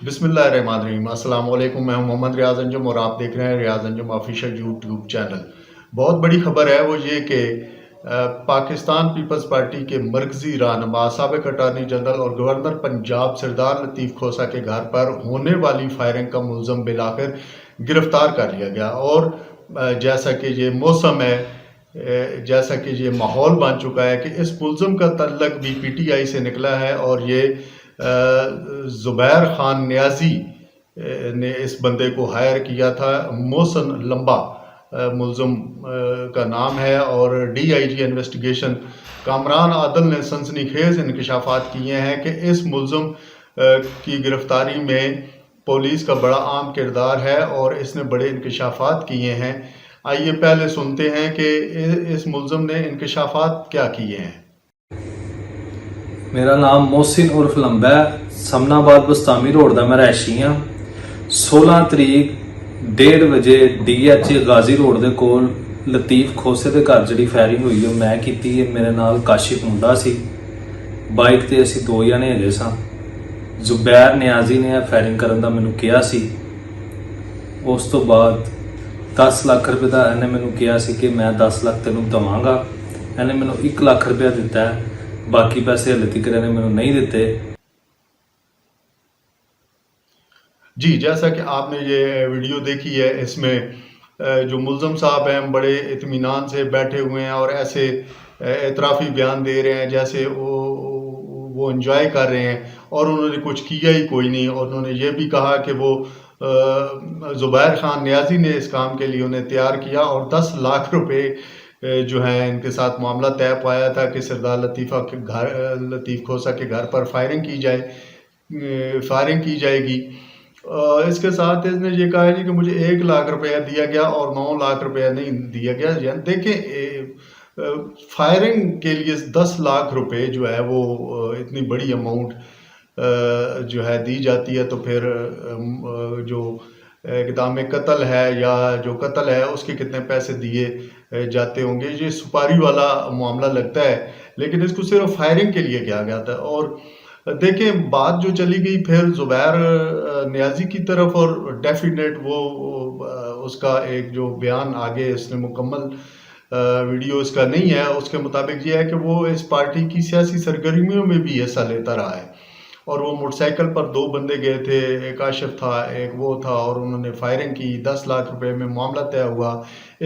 بسم اللہ الرحمن الرحیم۔ السلام علیکم، میں ہوں محمد ریاض انجم اور آپ دیکھ رہے ہیں ریاض انجم آفیشیل یوٹیوب چینل۔ بہت بڑی خبر ہے وہ یہ کہ پاکستان پیپلز پارٹی کے مرکزی رہنما سابق اٹارنی جنرل اور گورنر پنجاب سردار لطیف کھوسہ کے گھر پر ہونے والی فائرنگ کا ملزم بالآخر گرفتار کر لیا گیا۔ اور جیسا کہ یہ موسم ہے، جیسا کہ یہ ماحول بن چکا ہے کہ اس ملزم کا تعلق بھی پی ٹی آئی سے نکلا ہے، اور یہ زبیر خان نیازی نے اس بندے کو ہائر کیا تھا۔ محسن لمبا ملزم کا نام ہے، اور D I G investigation Kamran Adil نے سنسنی خیز انکشافات کیے ہیں کہ اس ملزم کی گرفتاری میں پولیس کا بڑا اہم کردار ہے اور اس نے بڑے انکشافات کیے ہیں۔ آئیے پہلے سنتے ہیں کہ اس ملزم نے انکشافات کیا کیے ہیں۔ میرا نام محسن عرف لمبا ہے، سمنا آباد بستامی روڈ کا میں رہائشی ہاں۔ 16 تاریخ 1:30 بجے D H A Ghazi road دے کول لطیف کھوسے دے گھر جڑی فائرنگ ہوئی ہے میں کیتی ہے۔ میرے نال کاشف منڈا سی، بائک تے اسی 2 جنے ہگے ساں۔ زبیر نیازی نے فائرنگ کرن دا مینوں کہا سی۔ اس تو بعد 10 لاکھ روپے دا انہیں مینوں کہا سی کہ میں 10 لاکھ تینوں دواں گا۔ انہیں مینوں 1 لاکھ روپیہ دیتا ہے، باقی پیسے ہلے تک انہیں مینوں نہیں دیتے۔ جی، جیسا کہ آپ نے یہ ویڈیو دیکھی ہے، اس میں جو ملزم صاحب ہیں بڑے اطمینان سے بیٹھے ہوئے ہیں اور ایسے اعترافی بیان دے رہے ہیں جیسے وہ انجوائے کر رہے ہیں، اور انہوں نے کچھ کیا ہی کوئی نہیں۔ اور انہوں نے یہ بھی کہا کہ وہ زبیر خان نیازی نے اس کام کے لیے انہیں تیار کیا، اور 10 لاکھ روپے جو ہیں ان کے ساتھ معاملہ طے پایا تھا کہ سردار لطیف کھوسہ کے گھر پر فائرنگ کی جائے گی۔ اس کے ساتھ اس نے یہ کہا ہے کہ مجھے 1 لاکھ روپیہ دیا گیا اور 9 لاکھ روپیہ نہیں دیا گیا۔ یعنی دیکھیں، فائرنگ کے لیے 10 لاکھ روپے جو ہے وہ اتنی بڑی اماؤنٹ جو ہے دی جاتی ہے، تو پھر جو اقدام قتل ہے یا جو قتل ہے اس کے کتنے پیسے دیے جاتے ہوں گے۔ یہ سپاری والا معاملہ لگتا ہے، لیکن اس کو صرف فائرنگ کے لیے کیا گیا تھا۔ اور دیکھیں بات جو چلی گئی پھر زبیر نیازی کی طرف، اور ڈیفینیٹ وہ اس کا ایک جو بیان آگے اس نے مکمل ویڈیو اس کا نہیں ہے، اس کے مطابق یہ ہے کہ وہ اس پارٹی کی سیاسی سرگرمیوں میں بھی حصہ لیتا رہا ہے، اور وہ موٹر سائیکل پر 2 بندے گئے تھے، ایک آشف تھا ایک وہ تھا، اور انہوں نے فائرنگ کی۔ 10 لاکھ روپے میں معاملہ طے ہوا،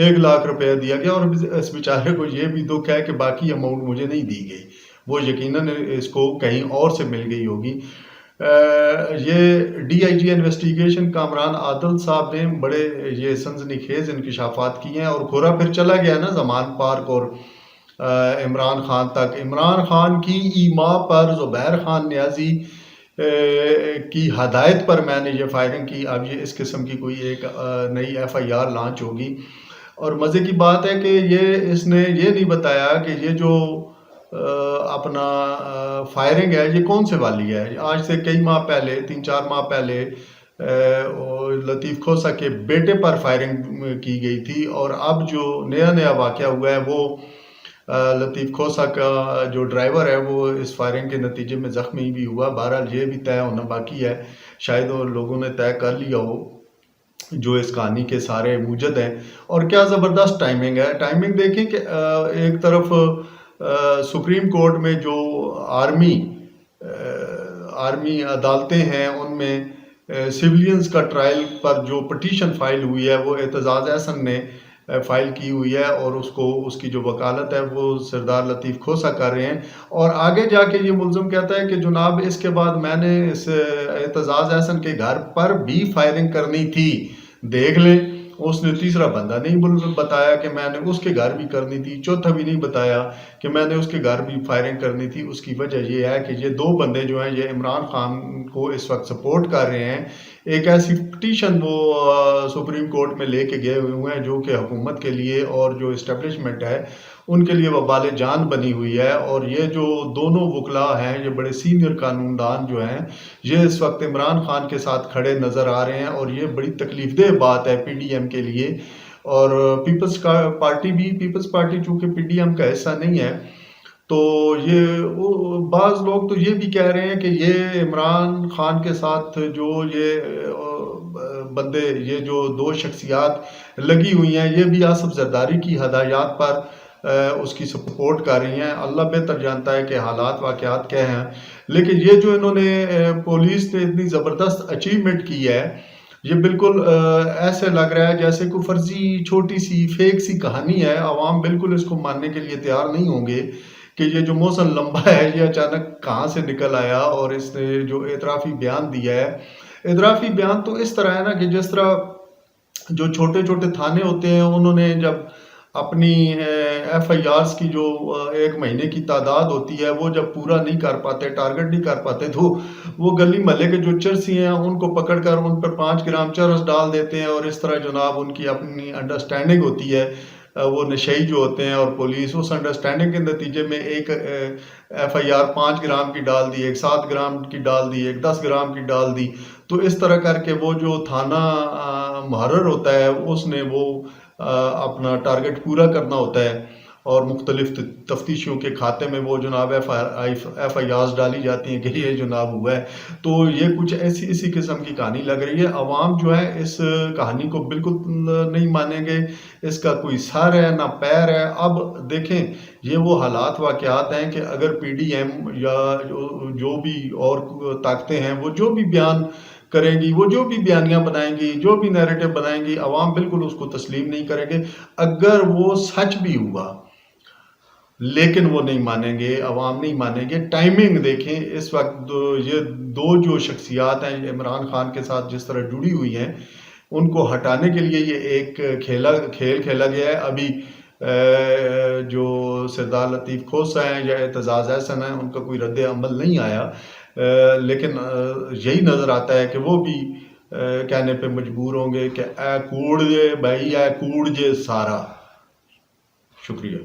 1 لاکھ روپے دیا گیا، اور اس بیچارے کو یہ بھی دکھ ہے کہ باقی اماؤنٹ مجھے نہیں دی گئی، وہ یقیناً اس کو کہیں اور سے مل گئی ہوگی۔ یہ D I G investigation Kamran Adil صاحب نے بڑے یہ سنسنی خیز انکشافات کیے ہیں، اور گھورا پھر چلا گیا نا زمان پارک اور عمران خان تک۔ عمران خان کی ایما پر زبیر خان نیازی کی ہدایت پر میں نے یہ فائرنگ کی۔ اب یہ اس قسم کی کوئی ایک نئی ایف آئی آر لانچ ہوگی، اور مزے کی بات ہے کہ اس نے یہ نہیں بتایا کہ یہ جو اپنا فائرنگ ہے یہ کون سے والی ہے۔ آج سے کئی ماہ پہلے 3-4 ماہ پہلے لطیف کھوسہ کے بیٹے پر فائرنگ کی گئی تھی، اور اب جو نیا واقعہ ہوا ہے وہ لطیف کھوسہ کا جو ڈرائیور ہے وہ اس فائرنگ کے نتیجے میں زخمی بھی ہوا۔ بہرحال یہ بھی طے ہونا باقی ہے، شاید وہ لوگوں نے طے کر لیا ہو جو اس کہانی کے سارے موجد ہیں۔ اور کیا زبردست ٹائمنگ ہے، ٹائمنگ دیکھیں کہ ایک طرف سپریم کورٹ میں جو آرمی عدالتیں ہیں ان میں سیولینز کا ٹرائل پر جو پٹیشن فائل ہوئی ہے وہ اعتزاز احسن نے فائل کی ہوئی ہے، اور اس کی جو وکالت ہے وہ سردار لطیف کھوسہ کر رہے ہیں۔ اور آگے جا کے یہ ملزم کہتا ہے کہ جناب اس کے بعد میں نے اس اعتزاز احسن کے گھر پر بھی فائرنگ کرنی تھی، دیکھ لیں۔ اس نے تیسرا بندہ نہیں بتایا کہ میں نے اس کے گھر بھی کرنی تھی، چوتھا بھی نہیں بتایا کہ میں نے اس کے گھر بھی فائرنگ کرنی تھی۔ اس کی وجہ یہ ہے کہ یہ 2 بندے جو ہیں یہ عمران خان کو اس وقت سپورٹ کر رہے ہیں۔ ایک ایسی پٹیشن وہ سپریم کورٹ میں لے کے گئے ہوئے ہیں جو کہ حکومت کے لیے اور جو اسٹیبلشمنٹ ہے ان کے لیے وبال جان بنی ہوئی ہے، اور یہ جو دونوں وکلا ہیں یہ بڑے سینئر قانون دان جو ہیں یہ اس وقت عمران خان کے ساتھ کھڑے نظر آ رہے ہیں، اور یہ بڑی تکلیف دہ بات ہے پی ڈی ایم کے لیے۔ اور پیپلز پارٹی چونکہ پی ڈی ایم کا حصہ نہیں ہے، تو بعض لوگ تو یہ بھی کہہ رہے ہیں کہ یہ عمران خان کے ساتھ جو بندے، یہ جو دو شخصیات لگی ہوئی ہیں، یہ بھی آصف زرداری کی ہدایات پر اس کی سپورٹ کر رہی ہیں. اللہ بہتر جانتا ہے کہ حالات واقعات کیا ہیں، لیکن یہ جو انہوں نے پولیس نے اتنی زبردست اچیومنٹ کی ہے، یہ بالکل ایسے لگ رہا ہے جیسے کوئی فرضی چھوٹی سی فیک سی کہانی ہے. عوام بالکل اس کو ماننے کے لیے تیار نہیں ہوں گے کہ یہ جو محسن لمبا ہے یہ اچانک کہاں سے نکل آیا. اور اس نے جو اعترافی بیان دیا ہے، اعترافی بیان تو اس طرح ہے نا کہ جس طرح جو چھوٹے چھوٹے تھانے ہوتے ہیں، انہوں نے جب اپنی ایف آئی آرز کی جو ایک مہینے کی تعداد ہوتی ہے، وہ جب پورا نہیں کر پاتے، ٹارگٹ نہیں کر پاتے، تو وہ گلی محلے کے جو چرسی ہیں ان کو پکڑ کر ان پر 5 گرام چرس ڈال دیتے ہیں. اور اس طرح جناب ان کی اپنی انڈرسٹینڈنگ ہوتی ہے، وہ نشئی جو ہوتے ہیں اور پولیس، اس انڈرسٹینڈنگ کے نتیجے میں ایک ایف آئی آر 5 گرام کی ڈال دی، ایک 7 گرام کی ڈال دی، ایک 10 گرام کی ڈال دی. تو اس طرح کر کے وہ جو تھانہ محرر ہوتا ہے، اس نے وہ اپنا ٹارگٹ پورا کرنا ہوتا ہے، اور مختلف تفتیشیوں کے کھاتے میں وہ جناب ایف آئی آرز ڈالی جاتی ہیں کہ یہ جناب ہوا ہے. تو یہ کچھ اسی قسم کی کہانی لگ رہی ہے. عوام جو ہے اس کہانی کو بالکل نہیں مانیں گے، اس کا کوئی سر ہے نہ پیر ہے. اب دیکھیں، یہ وہ حالات واقعات ہیں کہ اگر پی ڈی ایم یا جو بھی اور طاقتیں ہیں، وہ جو بھی بیان کریں گی، وہ جو بھی بیانیاں بنائیں گی، جو بھی نیریٹو بنائیں گی، عوام بالکل اس کو تسلیم نہیں کریں گے. اگر وہ سچ بھی ہوا لیکن وہ نہیں مانیں گے، عوام نہیں مانیں گے. ٹائمنگ دیکھیں اس وقت، یہ دو جو شخصیات ہیں عمران خان کے ساتھ جس طرح جڑی ہوئی ہیں، ان کو ہٹانے کے لیے یہ ایک کھیل کھیلا گیا ہے. ابھی جو سردار لطیف کھوسہ ہیں یا اعتزاز احسن ہیں، ان کا کوئی رد عمل نہیں آیا، لیکن یہی نظر آتا ہے کہ وہ بھی کہنے پہ مجبور ہوں گے کہ اے کوڑ جے بھائی، اے کوڑ جے سارا. شکریہ.